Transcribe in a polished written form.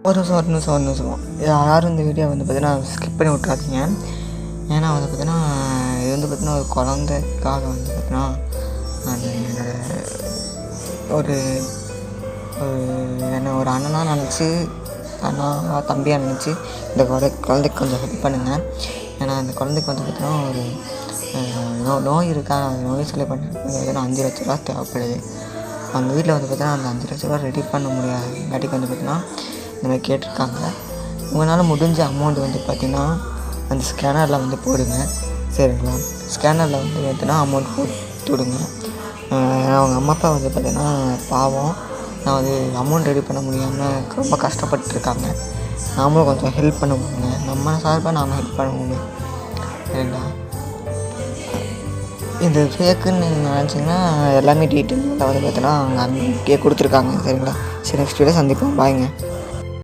ஒரு நிமிஷம் யாரும் இந்த வீடியோ வந்து பார்த்தீங்கன்னா ஸ்கிப் பண்ணி விட்றாதீங்க. ஏன்னா வந்து பார்த்தீங்கன்னா இது வந்து பார்த்தீங்கன்னா ஒரு குழந்தைக்காக வந்து பார்த்தீங்கன்னா நான் என்னோடய ஒரு என்ன ஒரு அண்ணனாக நினச்சி தம்பியாக நினச்சி இந்த குழந்தைக்கு கொஞ்சம் ஹெல்ப் பண்ணுங்கள். ஏன்னா அந்த குழந்தைக்கு வந்து பார்த்தீங்கன்னா ஒரு நோய் இருக்கா, அந்த நோய் சரி பண்ணுறதுக்கு 5 லட்ச ரூபா தேவைப்படுது. அவங்க வீட்டில் வந்து பார்த்தீங்கன்னா அந்த 5 லட்ச ரூபா ரெடி பண்ண முடியாதுங்காட்டிக்கு வந்து பார்த்தீங்கன்னா இந்த மாதிரி கேட்டிருக்காங்க. உங்களால் முடிஞ்ச அமௌண்ட் வந்து பார்த்திங்கன்னா அந்த ஸ்கேனரில் வந்து போடுங்க, சரிங்களா? ஸ்கேனரில் வந்து பார்த்தீங்கன்னா அமௌண்ட் போட்டு விடுங்க. அவங்க அம்மா அப்பா வந்து பார்த்திங்கன்னா பாவம், நான் வந்து அமௌண்ட் ரெடி பண்ண முடியாமல் ரொம்ப கஷ்டப்பட்டுருக்காங்க. நாமளும் கொஞ்சம் ஹெல்ப் பண்ண முடியுங்க, நம்ம சார்பாக நாம் ஹெல்ப் பண்ண முடியும், சரிங்களா? இது ஃபேக்குன்னு நீங்கள் நினச்சிங்கன்னா எல்லாமே டீட்டெயிலில் வந்து பார்த்தீங்கன்னா அங்கே அங்கேயே கொடுத்துருக்காங்க, சரிங்களா? சரி, நெக்ஸ்ட் வீடியோ சந்திப்போம். பாய்ங்க.